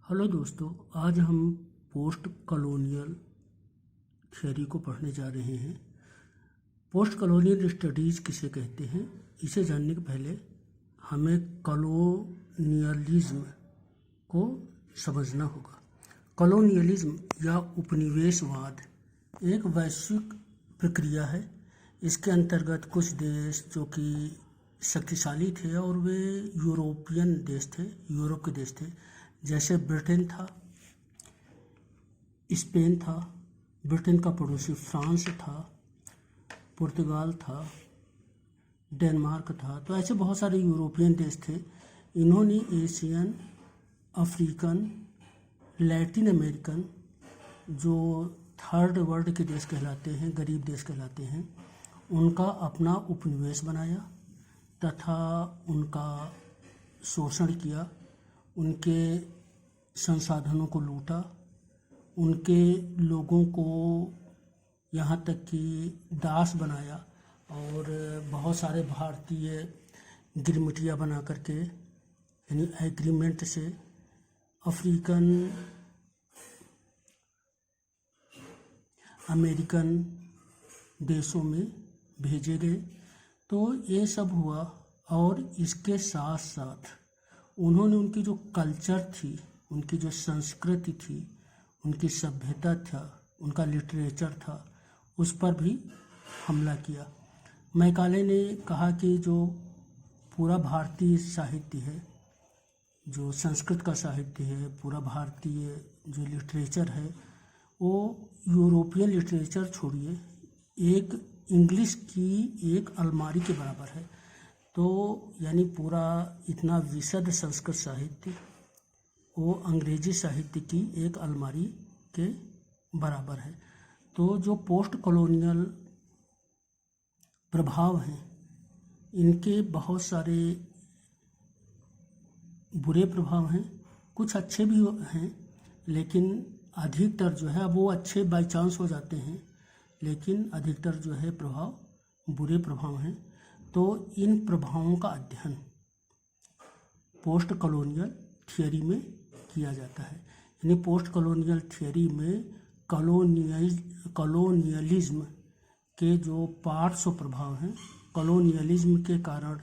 Hello दोस्तों, आज हम पोस्ट कॉलोनियल थ्योरी को पढ़ने जा रहे हैं। पोस्ट कॉलोनियल स्टडीज़ किसे कहते हैं, इसे जानने के पहले हमें कॉलोनियलिज्म को समझना होगा। कॉलोनियलिज्म या उपनिवेशवाद एक वैश्विक प्रक्रिया है। इसके अंतर्गत कुछ देश जो कि शक्तिशाली थे और वे यूरोपियन देश थे, यूरोप के देश थे, जैसे ब्रिटेन था, स्पेन था, ब्रिटेन का पड़ोसी फ्रांस था, पुर्तगाल था, डेनमार्क था। तो ऐसे बहुत सारे यूरोपियन देश थे। इन्होंने एशियन, अफ्रीकन, लैटिन अमेरिकन, जो थर्ड वर्ल्ड के देश कहलाते हैं, गरीब देश कहलाते हैं, उनका अपना उपनिवेश बनाया तथा उनका शोषण किया, उनके संसाधनों को लूटा, उनके लोगों को यहाँ तक कि दास बनाया और बहुत सारे भारतीय गिरमिटियाँ बना करके, यानी एग्रीमेंट से अफ्रीकन, अमेरिकन देशों में भेजे गए। तो ये सब हुआ और इसके साथ साथ उन्होंने उनकी जो कल्चर थी, उनकी जो संस्कृति थी, उनकी सभ्यता था, उनका लिटरेचर था, उस पर भी हमला किया। मैकाले ने कहा कि जो पूरा भारतीय साहित्य है, जो संस्कृत का साहित्य है, पूरा भारतीय जो लिटरेचर है, वो यूरोपियन लिटरेचर छोड़िए, एक इंग्लिश की एक अलमारी के बराबर है। तो यानी पूरा इतना विशद संस्कृत साहित्य वो अंग्रेजी साहित्य की एक अलमारी के बराबर है। तो जो पोस्ट कॉलोनियल प्रभाव हैं, इनके बहुत सारे बुरे प्रभाव हैं, कुछ अच्छे भी हैं, लेकिन अधिकतर जो है, वो अच्छे बाई चांस हो जाते हैं, लेकिन अधिकतर जो है प्रभाव बुरे प्रभाव हैं। तो इन प्रभावों का अध्ययन पोस्ट कॉलोनियल थियरी में किया जाता है। यानी पोस्ट कॉलोनियल थियरी में कॉलोनियलिज्म के जो पार्श्व प्रभाव हैं, कॉलोनियलिज्म के कारण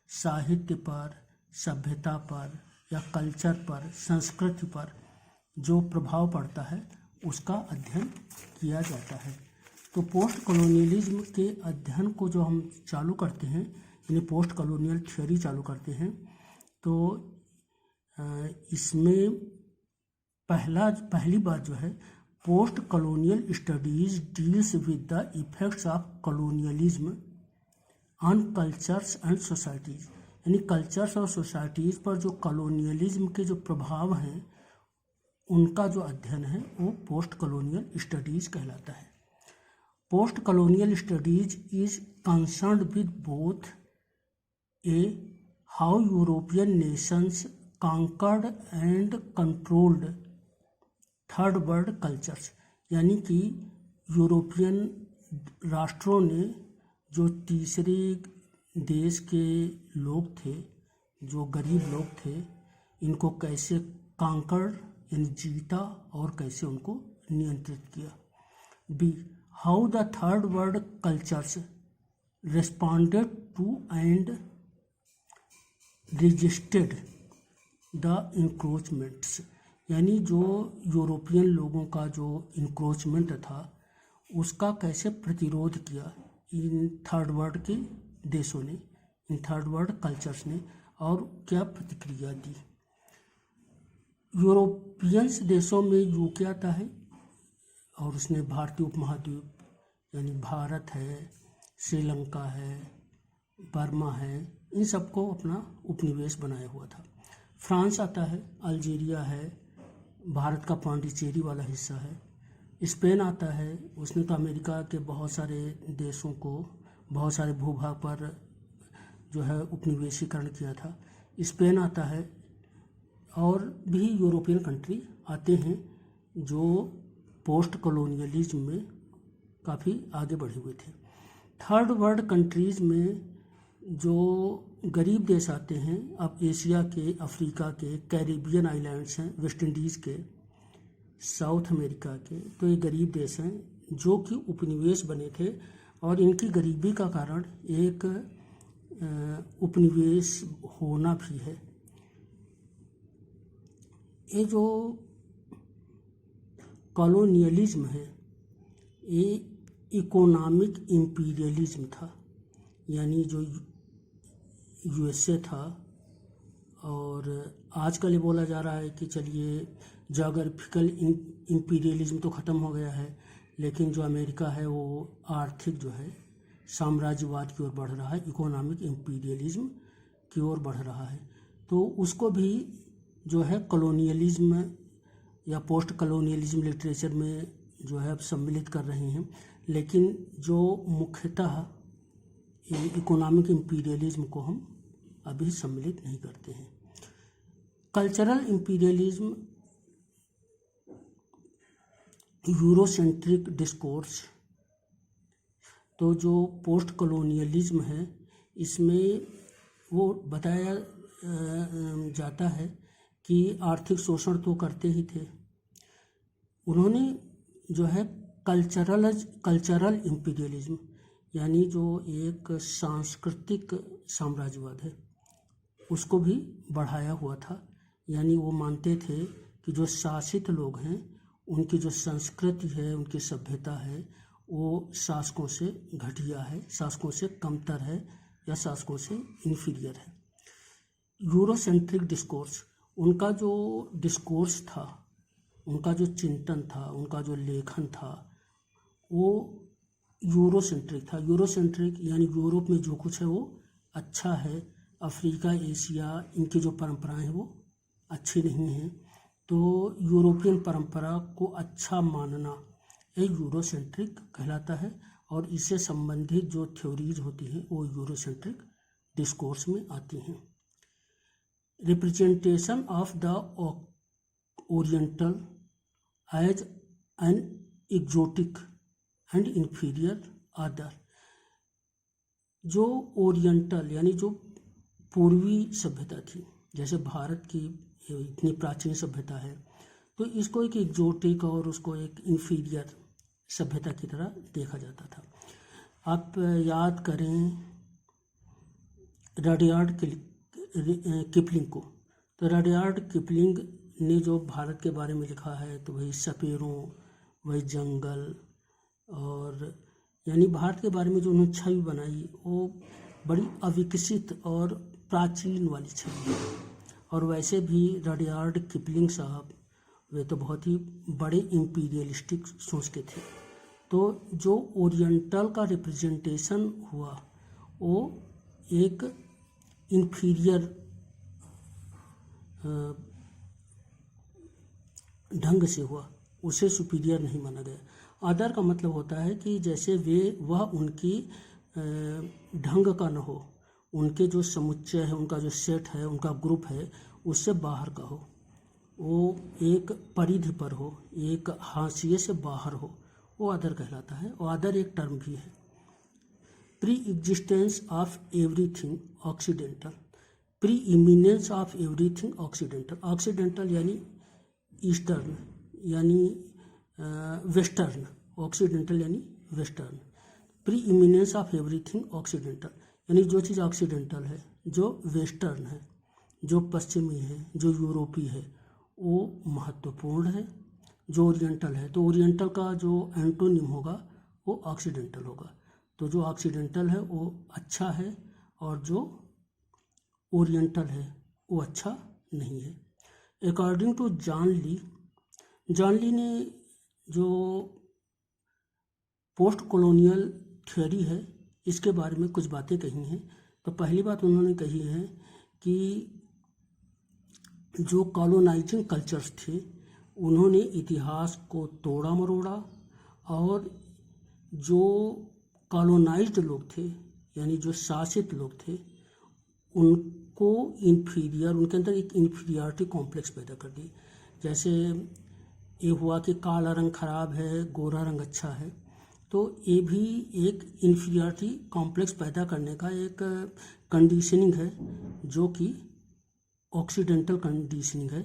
साहित्य पर, सभ्यता पर या कल्चर पर, संस्कृति पर जो प्रभाव पड़ता है, उसका अध्ययन किया जाता है। तो पोस्ट कॉलोनियलिज्म के अध्ययन को जो हम चालू करते हैं, यानी पोस्ट कॉलोनियल थ्योरी चालू करते हैं, तो इसमें पहली बात जो है, post colonial studies deals with the effects of colonialism on cultures and societies. यानी कल्चर्स और सोसाइटीज़ पर जो कॉलोनियलिज्म के जो प्रभाव हैं, उनका जो अध्ययन है, वो पोस्ट कॉलोनियल स्टडीज़ कहलाता है। Post colonial studies is concerned with both how European Nations conquered and controlled third world cultures. यानी कि यूरोपियन राष्ट्रों ने जो तीसरे देश के लोग थे, जो गरीब लोग थे, इनको कैसे कांकर यानी जीता और कैसे उनको नियंत्रित किया। B, how the third world cultures responded to and resisted the encroachments. यानी जो यूरोपियन लोगों का जो इंक्रोचमेंट था, उसका कैसे प्रतिरोध किया इन थर्ड वर्ल्ड के देशों ने, इन थर्ड वर्ल्ड कल्चर्स ने, और क्या प्रतिक्रिया दी। यूरोपियंस देशों में यूके आता है और उसने भारतीय उपमहाद्वीप, यानी भारत है, श्रीलंका है, बर्मा है, इन सबको अपना उपनिवेश बनाया हुआ था। फ्रांस आता है, अल्जीरिया है, भारत का पांडिचेरी वाला हिस्सा है। स्पेन आता है, उसने तो अमेरिका के बहुत सारे देशों को, बहुत सारे भूभाग पर जो है उपनिवेशीकरण किया था। स्पेन आता है और भी यूरोपियन कंट्री आते हैं जो पोस्ट कॉलोनियलिज्म में काफ़ी आगे बढ़े हुए थे। थर्ड वर्ल्ड कंट्रीज़ में जो गरीब देश आते हैं, अब एशिया के, अफ्रीका के, कैरिबियन आइलैंड्स हैं, वेस्ट इंडीज़ के, साउथ अमेरिका के, तो ये गरीब देश हैं जो कि उपनिवेश बने थे और इनकी गरीबी का कारण एक उपनिवेश होना भी है। ये जो कॉलोनियलिज्म है ये इकोनॉमिक इम्पीरियलिज्म था, यानी जो यूएसए था, और आजकल ये बोला जा रहा है कि चलिए ज्योग्राफिकल इम्पीरियलिज्म तो ख़त्म हो गया है, लेकिन जो अमेरिका है वो आर्थिक जो है साम्राज्यवाद की ओर बढ़ रहा है, इकोनॉमिक इम्पीरियलिज्म की ओर बढ़ रहा है। तो उसको भी जो है कॉलोनियलिज्म या पोस्ट कॉलोनियलिज्म लिटरेचर में जो है अब सम्मिलित कर रहे हैं, लेकिन जो मुख्यतः इकोनॉमिक इम्पीरियलिज्म को हम अभी सम्मिलित नहीं करते हैं। कल्चरल इम्पीरियलिज्म, यूरोसेंट्रिक डिस्कोर्स, तो जो पोस्ट कॉलोनियलिज्म है इसमें वो बताया जाता है कि आर्थिक शोषण तो करते ही थे। उन्होंने जो है कल्चरल इम्पीरियलिज्म, यानी जो एक सांस्कृतिक साम्राज्यवाद है उसको भी बढ़ाया हुआ था। यानी वो मानते थे कि जो शासित लोग हैं उनकी जो संस्कृति है, उनकी सभ्यता है, वो शासकों से घटिया है, शासकों से कमतर है या शासकों से इन्फीरियर है। यूरोसेंट्रिक डिस्कोर्स, उनका जो डिस्कोर्स था, उनका जो चिंतन था, उनका जो लेखन था वो यूरोसेंट्रिक था। यूरोसेंट्रिक यानी यूरोप में जो कुछ है वो अच्छा है, अफ्रीका, एशिया, इनकी जो परंपराएं हैं वो अच्छी नहीं हैं, तो यूरोपियन परंपरा को अच्छा मानना ये यूरोसेंट्रिक कहलाता है। और इससे संबंधित जो थ्योरीज होती हैं वो यूरोसेंट्रिक डिस्कोर्स में आती हैं। Representation of the oriental as an exotic and inferior other, जो ओरिएंटल यानी जो पूर्वी सभ्यता थी, जैसे भारत की इतनी प्राचीन सभ्यता है, तो इसको एक एग्जोटिक और उसको एक इन्फीरियर सभ्यता की तरह देखा जाता था। आप याद करें रडयार्ड किपलिंग को, तो रडयार्ड किपलिंग ने जो भारत के बारे में लिखा है तो वही सपेरों, वही जंगल, और यानी भारत के बारे में जो उन्होंने छवि बनाई वो बड़ी अविकसित और प्राचीन वाली छवि है। और वैसे भी रडयार्ड किपलिंग साहब वे तो बहुत ही बड़े इम्पीरियलिस्टिक सोच के थे। तो जो ओरिएंटल का रिप्रेजेंटेशन हुआ वो एक इन्फीरियर ढंग से हुआ, उसे सुपीरियर नहीं माना गया। अदर का मतलब होता है कि जैसे वह उनकी ढंग का न हो, उनके जो समुच्चय है, उनका जो सेट है, उनका ग्रुप है, उससे बाहर का हो, वो एक परिधि पर हो, एक हाशिए से बाहर हो, वो अदर कहलाता है। और अदर एक टर्म भी है। Pre existence of everything occidental, pre eminence of everything occidental, occidental यानी ईस्टर्न यानी वेस्टर्न, ऑक्सीडेंटल यानी western. Pre eminence of everything occidental यानी जो चीज़ ऑक्सीडेंटल है, जो वेस्टर्न है, जो पश्चिमी है, जो यूरोपीय है, वो महत्वपूर्ण है। जो ओरिएंटल है, तो ओरिएंटल का जो एंटोनिम होगा वो ऑक्सीडेंटल होगा। तो जो ऑक्सीडेंटल है वो अच्छा है और जो ओरिएंटल है वो अच्छा नहीं है। अकॉर्डिंग टू जॉन ली ने जो पोस्ट कॉलोनियल थ्योरी है इसके बारे में कुछ बातें कही हैं। तो पहली बात उन्होंने कही है कि जो कॉलोनाइजिंग कल्चर्स थे उन्होंने इतिहास को तोड़ा मरोड़ा, और जो कॉलोनाइज्ड लोग थे यानी जो शासित लोग थे उनको इन्फीरियर, उनके अंदर एक इन्फीरियरिटी कॉम्प्लेक्स पैदा कर दी। जैसे ये हुआ कि काला रंग खराब है, गोरा रंग अच्छा है, तो ये भी एक इन्फीरियरिटी कॉम्प्लेक्स पैदा करने का एक कंडीशनिंग है, जो कि ऑक्सीडेंटल कंडीशनिंग है।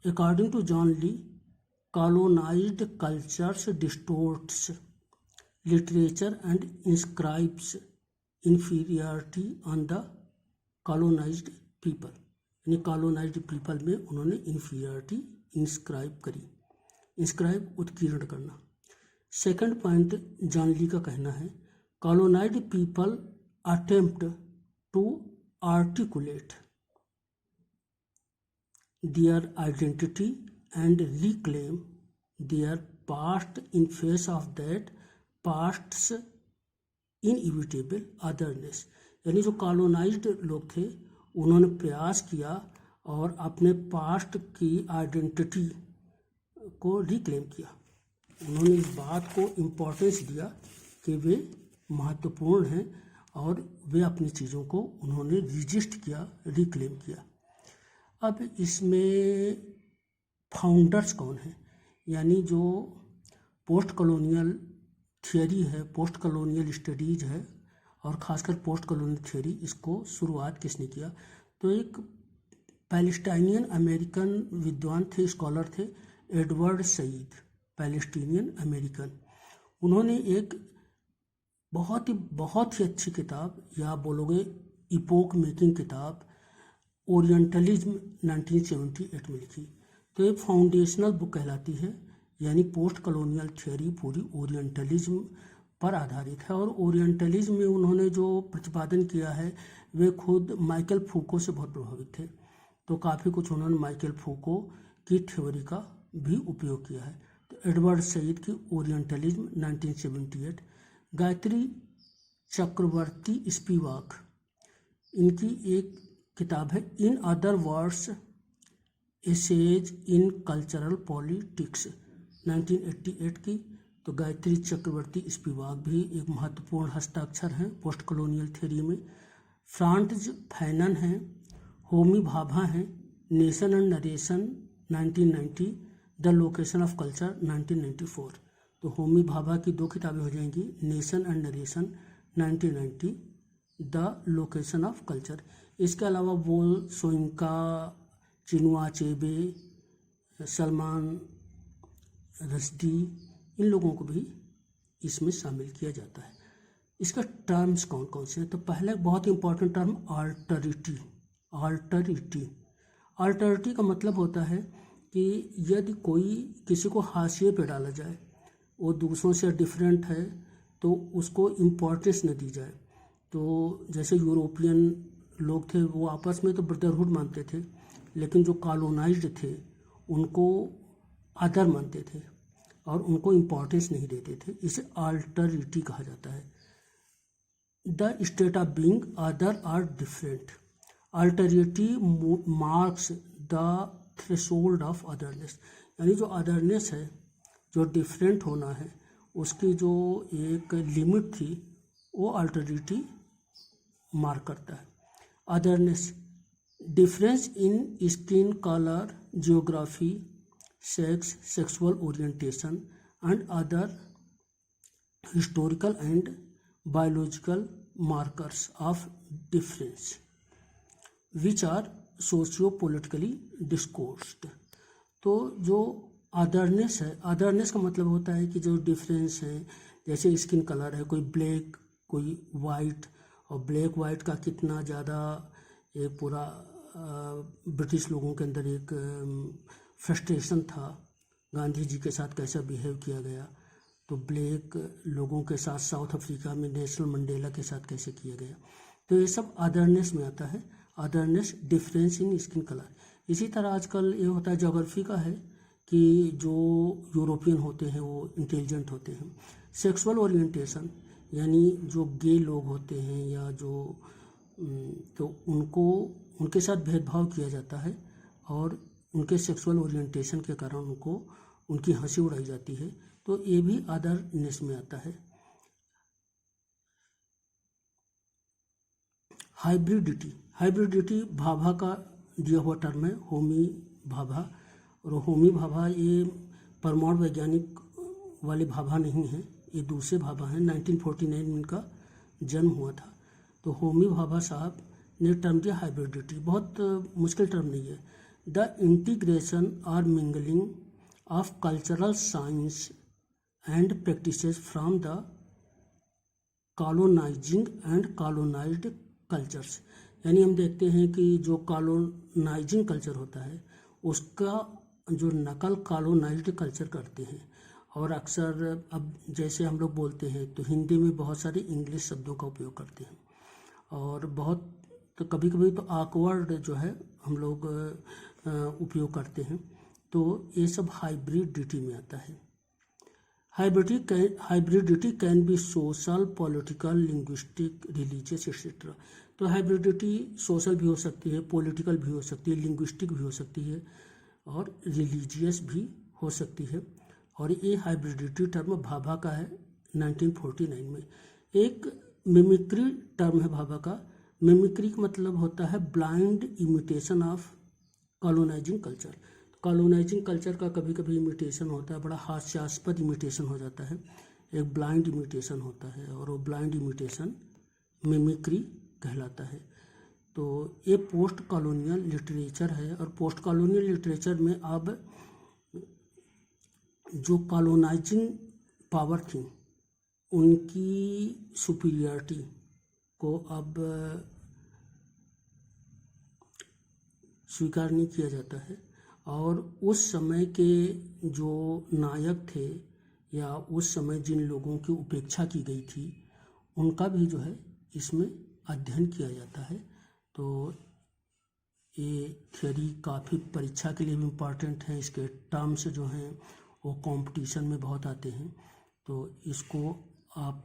According to John Lee, colonised cultures distorts literature and inscribes inferiority on the colonised people, यानी कॉलोनाइज्ड पीपल में उन्होंने इन्फीरियरिटी इंस्क्राइब करी। इंस्क्राइब उत्कीर्ण करना। सेकंड पॉइंट जॉन ली का कहना है, colonized people attempt to articulate their identity and reclaim their past in face of that past's inevitable otherness। यानी जो कॉलोनाइज्ड लोग थे उन्होंने प्रयास किया और अपने पास्ट की आइडेंटिटी को रिक्लेम किया। उन्होंने इस बात को इम्पोर्टेंस दिया कि वे महत्वपूर्ण हैं और वे अपनी चीज़ों को उन्होंने रजिस्ट किया, रिक्लेम किया। अब इसमें फाउंडर्स कौन हैं, यानी जो पोस्ट कॉलोनियल थियोरी है, पोस्ट कॉलोनियल स्टडीज़ है और ख़ासकर पोस्ट कॉलोनियल थियोरी, इसको शुरुआत किसने किया? तो एक पैलेस्टाइनियन अमेरिकन विद्वान थे, स्कॉलर थे, एडवर्ड सईद, पैलेस्टीनियन अमेरिकन। उन्होंने एक बहुत ही अच्छी किताब, या बोलोगे इपोक मेकिंग किताब, ओरिएंटलिज्म 1978 में लिखी। तो ये फाउंडेशनल बुक कहलाती है, यानी पोस्ट कॉलोनियल थियोरी पूरी ओरिएंटलिज्म पर आधारित है। और ओरिएंटलिज्म में उन्होंने जो प्रतिपादन किया है वे खुद माइकल फूको से बहुत प्रभावित थे। तो काफ़ी कुछ उन्होंने माइकल फूको की थ्योरी का भी उपयोग किया है। तो एडवर्ड सईद की ओरिएंटलिज्म 1978। गायत्री चक्रवर्ती स्पिवाक, इनकी एक किताब है in other words essays in cultural politics 1988 की। तो गायत्री चक्रवर्ती स्पिवाक भी एक महत्वपूर्ण हस्ताक्षर हैं पोस्ट कॉलोनियल थ्योरी में। फ्रांट्ज फैनन हैं, होमी भाभा हैं, nation and narration 1990, the location of culture 1994। तो होमी भाभा की दो किताबें हो जाएंगी, nation and narration 1990, the location of culture. इसके अलावा बोल सोइंका, चिनुआ चेबे, सलमान रश्दी, इन लोगों को भी इसमें शामिल किया जाता है। इसका टर्म्स कौन कौन से हैं? तो पहले बहुत इंपॉर्टेंट टर्म अल्टरिटी। अल्टरिटी का मतलब होता है कि यदि कोई किसी को हाशिए पे डाला जाए, वो दूसरों से डिफरेंट है, तो उसको इम्पोर्टेंस न दी जाए। तो जैसे यूरोपियन लोग थे वो आपस में तो ब्रदरहुड मानते थे, लेकिन जो कॉलोनाइज्ड थे उनको अदर मानते थे और उनको इम्पोर्टेंस नहीं देते थे। इसे अल्टरिटी कहा जाता है। The state of being other or different. Alterity marks the threshold of otherness, यानी जो अदरनेस है, जो डिफरेंट होना है, उसकी जो एक लिमिट थी वो अल्टरिटी मार्क करता है। Otherness, difference in skin colour, geography, sex, sexual orientation and other historical and biological markers of difference which are socio politically discoursed. तो जो अदरनेस है, अदरनेस का मतलब होता है कि जो डिफरेंस है, जैसे स्किन कलर है, कोई ब्लैक कोई वाइट, और ब्लैक वाइट का कितना ज़्यादा एक पूरा ब्रिटिश लोगों के अंदर एक फ्रस्ट्रेशन था, गांधी जी के साथ कैसा बिहेव किया गया, तो ब्लैक लोगों के साथ साउथ अफ्रीका में नेल्सन मंडेला के साथ कैसे किया गया। तो ये सब अदरनेस में आता है। Otherness, difference in skin colour. इसी तरह आजकल ये होता है, जोग्राफी का है कि जो यूरोपियन होते हैं वो इंटेलिजेंट होते हैं। सेक्सुअल ओरिएंटेशन, यानी जो गे लोग होते हैं या जो तो उनको उनके साथ भेदभाव किया जाता है और उनके सेक्सुअल ओरिएंटेशन के कारण उनको उनकी हंसी उड़ाई जाती है। तो ये भी अदरनेस में आता है। हाइब्रिडिटी, हाइब्रिडिटी भाभा का दिया हुआ टर्म है, होमी भाभा। और होमी भाभा ये परमाणु वैज्ञानिक वाले भाभा नहीं है, ये दूसरे भाभा हैं, 1949 में इनका जन्म हुआ था। तो होमी भाभा साहब ने टर्म दिया हाइब्रिडिटी, बहुत मुश्किल टर्म नहीं है। द इंटीग्रेशन और mingling of cultural science and practices from the colonising and colonised cultures, यानी हम देखते हैं कि जो कॉलोनाइजिंग कल्चर होता है उसका जो नकल कॉलोनाइज्ड कल्चर करते हैं। और अक्सर अब जैसे हम लोग बोलते हैं तो हिंदी में बहुत सारे इंग्लिश शब्दों का उपयोग करते हैं, और बहुत तो कभी कभी तो ऑकवर्ड जो है हम लोग उपयोग करते हैं। तो ये सब हाइब्रिडिटी में आता है। Hybridity can be social, political, linguistic, religious etcetera. तो हाइब्रिडिटी सोशल भी हो सकती है, पॉलिटिकल भी हो सकती है, लिंग्विस्टिक भी हो सकती है और रिलीजियस भी हो सकती है। और ये हाइब्रिडिटी टर्म भाभा का है 1949 में। एक मिमिक्री टर्म है भाभा का। मिमिक्री का मतलब होता है blind imitation of colonising culture. Colonising culture का कभी कभी इमिटेशन होता है, बड़ा हास्यास्पद इमिटेशन हो जाता है, एक ब्लाइंड इमिटेशन होता है, और वो ब्लाइंड इमिटेशन मिमिक्री कहलाता है। तो ये पोस्ट कॉलोनियल लिटरेचर है, और पोस्ट कॉलोनियल लिटरेचर में अब जो कॉलोनाइजिंग पावर थी उनकी सुपीरियरिटी को अब स्वीकार नहीं किया जाता है, और उस समय के जो नायक थे या उस समय जिन लोगों की उपेक्षा की गई थी उनका भी जो है इसमें अध्ययन किया जाता है। तो ये थियोरी काफ़ी परीक्षा के लिए भी इम्पॉर्टेंट है, इसके टर्म्स जो हैं वो कंपटीशन में बहुत आते हैं। तो इसको आप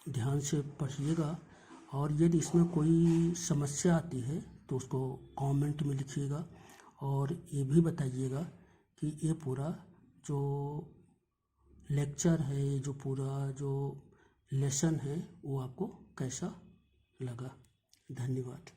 ध्यान से पढ़िएगा, और यदि इसमें कोई समस्या आती है तो उसको कमेंट में लिखिएगा, और ये भी बताइएगा कि ये पूरा जो लेक्चर है, ये जो पूरा जो लेसन है वो आपको कैसा लगा। धन्यवाद।